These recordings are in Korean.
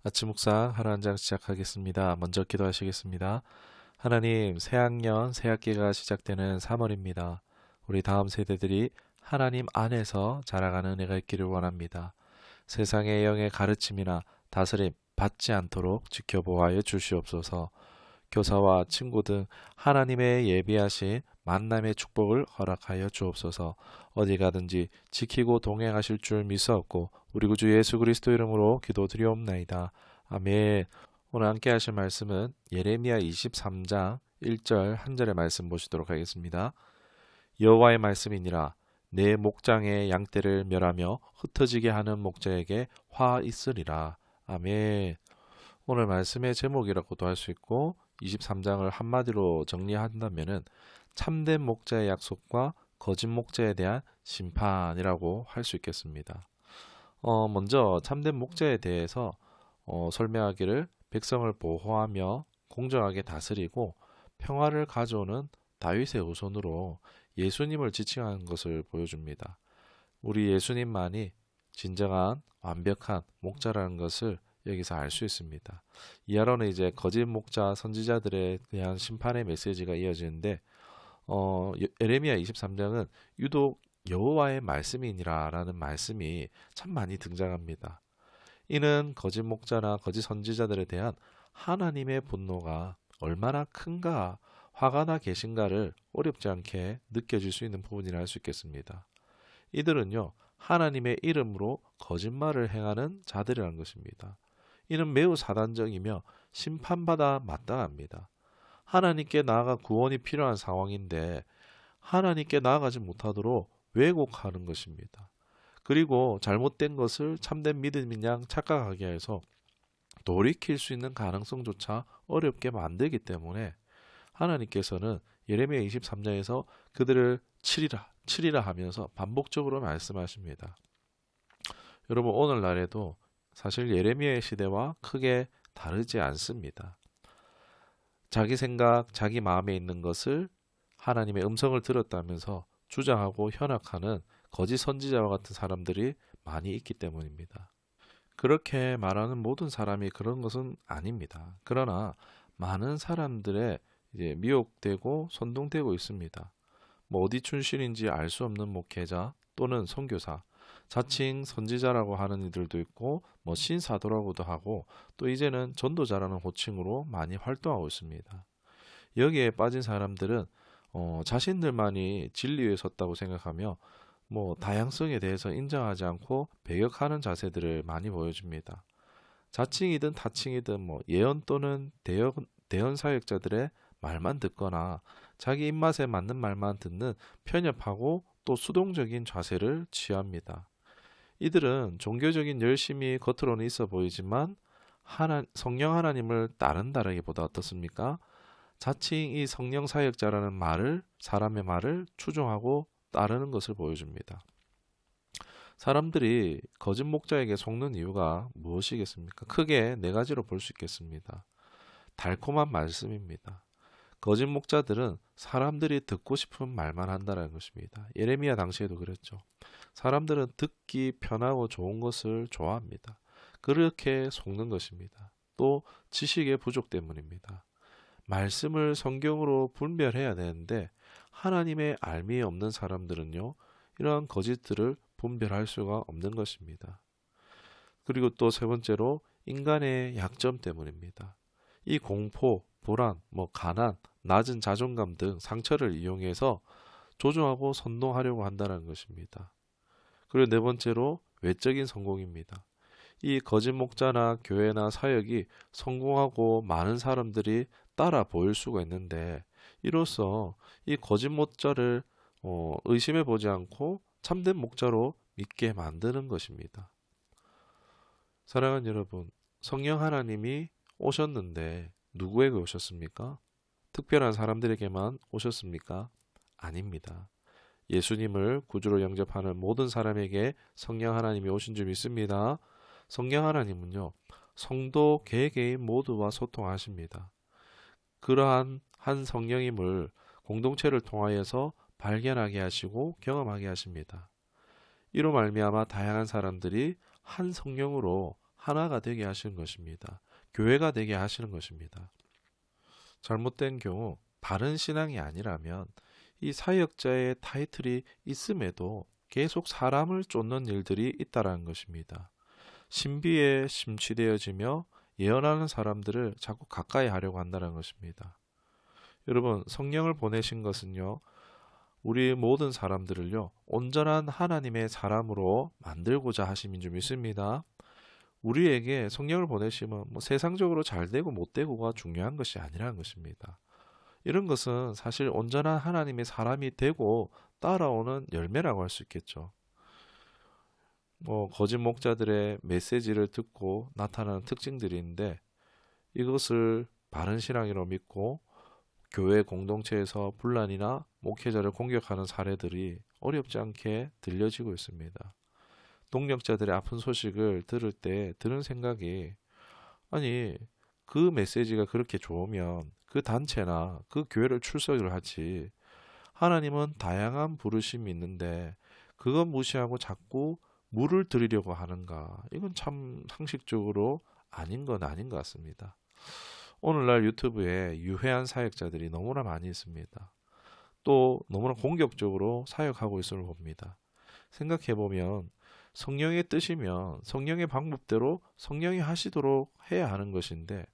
아침 묵상 하루 한 장 시작하겠습니다. 먼저 기도하시겠습니다. 하나님, 새학년, 새학기가 시작되는 3월입니다. 우리 다음 세대들이 하나님 안에서 자라가는 은혜가 있기를 원합니다. 세상의 영의 가르침이나 다스림 받지 않도록 지켜보아여 주시옵소서. 교사와 친구 등 하나님의 예비하신 만남의 축복을 허락하여 주옵소서. 어디 가든지 지키고 동행하실 줄 믿사옵고 우리 구주 예수 그리스도 이름으로 기도드리옵나이다. 아멘. 오늘 함께 하실 말씀은 예레미야 23장 1절 한 절의 말씀 보시도록 하겠습니다. 여호와의 말씀이니라. 내 목장의 양떼를 멸하며 흩어지게 하는 목자에게 화 있으리라. 아멘. 오늘 말씀의 제목이라고도 할 수 있고 23장을 한마디로 정리한다면은 참된 목자의 약속과 거짓 목자에 대한 심판이라고 할 수 있겠습니다. 먼저 참된 목자에 대해서 설명하기를 백성을 보호하며 공정하게 다스리고 평화를 가져오는 다윗의 후손으로 예수님을 지칭하는 것을 보여줍니다. 우리 예수님만이 진정한 완벽한 목자라는 것을 여기서 알 수 있습니다. 이하로는 이제 거짓 목자 선지자들에 대한 심판의 메시지가 이어지는데 에레미야 23장은 유독 여호와의 말씀이니라라는 말씀이 참 많이 등장합니다. 이는 거짓 목자나 거짓 선지자들에 대한 하나님의 분노가 얼마나 큰가, 화가 나 계신가를 어렵지 않게 느껴질 수 있는 부분이라 할 수 있겠습니다. 이들은요, 하나님의 이름으로 거짓말을 행하는 자들이라는 것입니다. 이는 매우 사단적이며 심판받아 마땅합니다. 하나님께 나아가 구원이 필요한 상황인데 하나님께 나아가지 못하도록 왜곡하는 것입니다. 그리고 잘못된 것을 참된 믿음인 양 착각하게 해서 돌이킬 수 있는 가능성조차 어렵게 만들기 때문에 하나님께서는 예레미야 23장에서 그들을 치리라 하면서 반복적으로 말씀하십니다. 여러분, 오늘날에도 사실 예레미야의 시대와 크게 다르지 않습니다. 자기 생각, 자기 마음에 있는 것을 하나님의 음성을 들었다면서 주장하고 현악하는 거짓 선지자와 같은 사람들이 많이 있기 때문입니다. 그렇게 말하는 모든 사람이 그런 것은 아닙니다. 그러나 많은 사람들의 이제 미혹되고 선동되고 있습니다. 뭐 어디 출신인지 알 수 없는 목회자 또는 선교사, 자칭 선지자라고 하는 이들도 있고 뭐 신사도라고도 하고 또 이제는 전도자라는 호칭으로 많이 활동하고 있습니다. 여기에 빠진 사람들은 자신들만이 진리에 섰다고 생각하며 뭐 다양성에 대해서 인정하지 않고 배격하는 자세들을 많이 보여줍니다. 자칭이든 타칭이든 뭐 예언 또는 대언 사역자들의 말만 듣거나 자기 입맛에 맞는 말만 듣는 편협하고 또 수동적인 자세를 취합니다. 이들은 종교적인 열심이 겉으로는 있어 보이지만 성령 하나님을 따른다라기보다 어떻습니까? 자칭 이 성령 사역자라는 사람의 말을 추종하고 따르는 것을 보여줍니다. 사람들이 거짓 목자에게 속는 이유가 무엇이겠습니까? 크게 네 가지로 볼 수 있겠습니다. 달콤한 말씀입니다. 거짓 목자들은 사람들이 듣고 싶은 말만 한다는 것입니다. 예레미야 당시에도 그랬죠. 사람들은 듣기 편하고 좋은 것을 좋아합니다. 그렇게 속는 것입니다. 또 지식의 부족 때문입니다. 말씀을 성경으로 분별해야 되는데 하나님의 알미 없는 사람들은요, 이러한 거짓들을 분별할 수가 없는 것입니다. 그리고 또 세 번째로 인간의 약점 때문입니다. 이 공포, 불안, 가난, 낮은 자존감 등 상처를 이용해서 조종하고 선동하려고 한다는 것입니다. 그리고 네 번째로 외적인 성공입니다. 이 거짓 목자나 교회나 사역이 성공하고 많은 사람들이 따라 보일 수가 있는데 이로써 이 거짓 목자를 의심해 보지 않고 참된 목자로 믿게 만드는 것입니다. 사랑하는 여러분, 성령 하나님이 오셨는데 누구에게 오셨습니까? 특별한 사람들에게만 오셨습니까? 아닙니다. 예수님을 구주로 영접하는 모든 사람에게 성령 하나님이 오신 줄 믿습니다. 성령 하나님은요, 성도 개개인 모두와 소통하십니다. 그러한 한 성령임을 공동체를 통하여서 발견하게 하시고 경험하게 하십니다. 이로 말미암아 다양한 사람들이 한 성령으로 하나가 되게 하시는 것입니다. 교회가 되게 하시는 것입니다. 잘못된 경우 바른 신앙이 아니라면 이 사역자의 타이틀이 있음에도 계속 사람을 쫓는 일들이 있다라는 것입니다. 신비에 심취되어지며 예언하는 사람들을 자꾸 가까이 하려고 한다는 것입니다. 여러분, 성령을 보내신 것은요, 우리 모든 사람들을요, 온전한 하나님의 사람으로 만들고자 하심인 줄 믿습니다. 우리에게 성령을 보내시면 세상적으로 잘 되고 못 되고가 중요한 것이 아니라는 것입니다. 이런 것은 사실 온전한 하나님의 사람이 되고 따라오는 열매라고 할 수 있겠죠. 거짓 목자들의 메시지를 듣고 나타나는 특징들이 있는데 이것을 바른 신앙이라고 믿고 교회 공동체에서 분란이나 목회자를 공격하는 사례들이 어렵지 않게 들려지고 있습니다. 동력자들의 아픈 소식을 들을 때 드는 생각이, 아니, 그 메시지가 그렇게 좋으면 그 단체나 그 교회를 출석을 하지, 하나님은 다양한 부르심이 있는데 그건 무시하고 자꾸 물을 들이려고 하는가? 이건 참 상식적으로 아닌 건 아닌 것 같습니다. 오늘날 유튜브에 유해한 사역자들이 너무나 많이 있습니다. 또 너무나 공격적으로 사역하고 있음을 봅니다. 생각해보면 성령의 뜻이면 성령의 방법대로 성령이 하시도록 해야 하는 것인데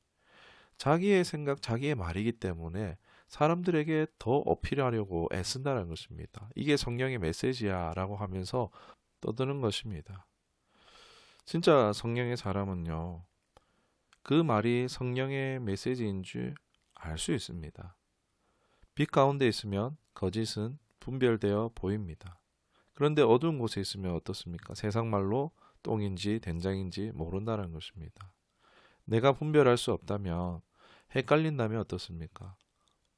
자기의 생각, 자기의 말이기 때문에 사람들에게 더 어필하려고 애쓴다는 것입니다. 이게 성령의 메시지야 라고 하면서 떠드는 것입니다. 진짜 성령의 사람은요, 그 말이 성령의 메시지인 줄 알 수 있습니다. 빛 가운데 있으면 거짓은 분별되어 보입니다. 그런데 어두운 곳에 있으면 어떻습니까? 세상 말로 똥인지 된장인지 모른다는 것입니다. 내가 분별할 수 없다면, 헷갈린다면 어떻습니까?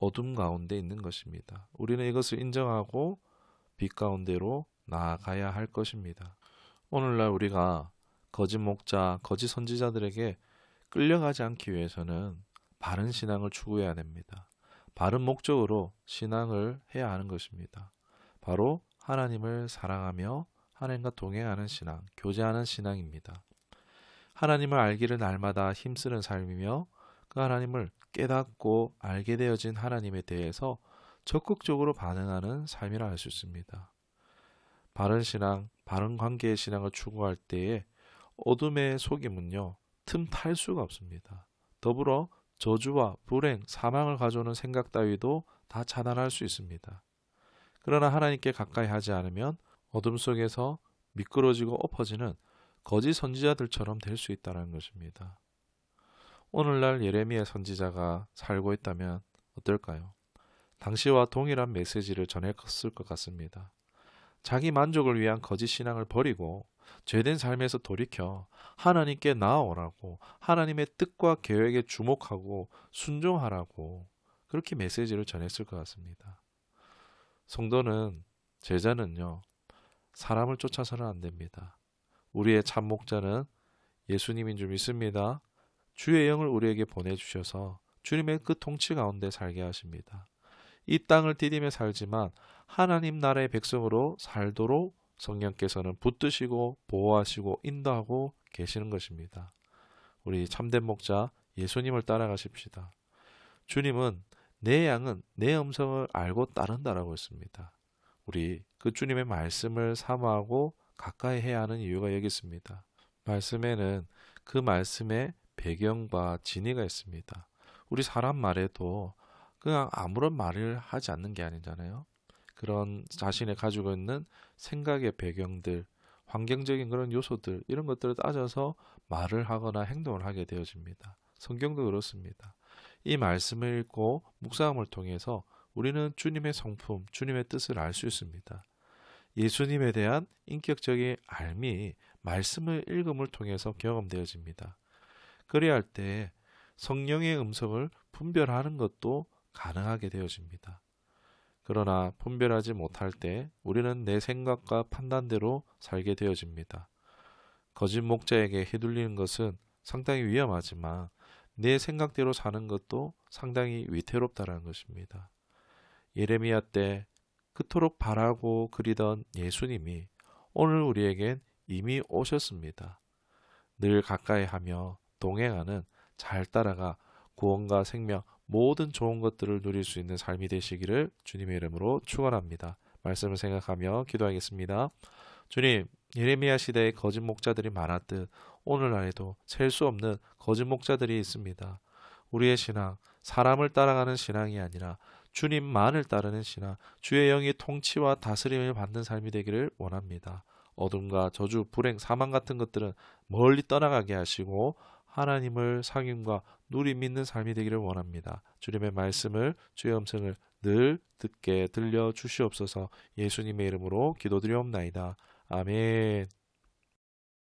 어둠 가운데 있는 것입니다. 우리는 이것을 인정하고 빛 가운데로 나아가야 할 것입니다. 오늘날 우리가 거짓 목자, 거짓 선지자들에게 끌려가지 않기 위해서는 바른 신앙을 추구해야 됩니다. 바른 목적으로 신앙을 해야 하는 것입니다. 바로 하나님을 사랑하며 하나님과 동행하는 신앙, 교제하는 신앙입니다. 하나님을 알기를 날마다 힘쓰는 삶이며 그 하나님을 깨닫고 알게 되어진 하나님에 대해서 적극적으로 반응하는 삶이라 할 수 있습니다. 바른 신앙, 바른 관계의 신앙을 추구할 때에 어둠의 속임은요, 틈탈 수가 없습니다. 더불어 저주와 불행, 사망을 가져오는 생각 따위도 다 차단할 수 있습니다. 그러나 하나님께 가까이 하지 않으면 어둠 속에서 미끄러지고 엎어지는 거짓 선지자들처럼 될 수 있다는 것입니다. 오늘날 예레미야 선지자가 살고 있다면 어떨까요? 당시와 동일한 메시지를 전했을 것 같습니다. 자기 만족을 위한 거짓 신앙을 버리고 죄된 삶에서 돌이켜 하나님께 나아오라고, 하나님의 뜻과 계획에 주목하고 순종하라고 그렇게 메시지를 전했을 것 같습니다. 성도는, 제자는요, 사람을 쫓아서는 안 됩니다. 우리의 참 목자는 예수님인 줄 믿습니다. 주의 영을 우리에게 보내주셔서 주님의 그 통치 가운데 살게 하십니다. 이 땅을 디디며 살지만 하나님 나라의 백성으로 살도록 성령께서는 붙드시고 보호하시고 인도하고 계시는 것입니다. 우리 참된 목자 예수님을 따라가십시다. 주님은 내 양은 내 음성을 알고 따른다라고 했습니다. 우리 그 주님의 말씀을 사모하고 가까이 해야 하는 이유가 여기 있습니다. 말씀에는 그 말씀의 배경과 진위가 있습니다. 우리 사람 말에도 그냥 아무런 말을 하지 않는 게 아니잖아요. 그런 자신이 가지고 있는 생각의 배경들, 환경적인 그런 요소들, 이런 것들을 따져서 말을 하거나 행동을 하게 되어집니다. 성경도 그렇습니다. 이 말씀을 읽고 묵상함을 통해서 우리는 주님의 성품, 주님의 뜻을 알 수 있습니다. 예수님에 대한 인격적인 알미, 말씀을 읽음을 통해서 경험되어집니다. 그래야 할 때 성령의 음성을 분별하는 것도 가능하게 되어집니다. 그러나 분별하지 못할 때 우리는 내 생각과 판단대로 살게 되어집니다. 거짓 목자에게 휘둘리는 것은 상당히 위험하지만 내 생각대로 사는 것도 상당히 위태롭다는 것입니다. 예레미야 때 그토록 바라고 그리던 예수님이 오늘 우리에겐 이미 오셨습니다. 늘 가까이 하며 동행하는 잘 따라가 구원과 생명 모든 좋은 것들을 누릴 수 있는 삶이 되시기를 주님의 이름으로 축원합니다. 말씀을 생각하며 기도하겠습니다. 주님, 예레미야 시대에 거짓 목자들이 많았듯 오늘날에도 셀 수 없는 거짓 목자들이 있습니다. 우리의 신앙, 사람을 따라가는 신앙이 아니라 주님만을 따르는 신앙, 주의 영이 통치와 다스림을 받는 삶이 되기를 원합니다. 어둠과 저주, 불행, 사망 같은 것들은 멀리 떠나가게 하시고 하나님을 상임과 누리 믿는 삶이 되기를 원합니다. 주님의 말씀을, 주의 음성을 늘 듣게 들려 주시옵소서. 예수님의 이름으로 기도드리옵나이다. 아멘.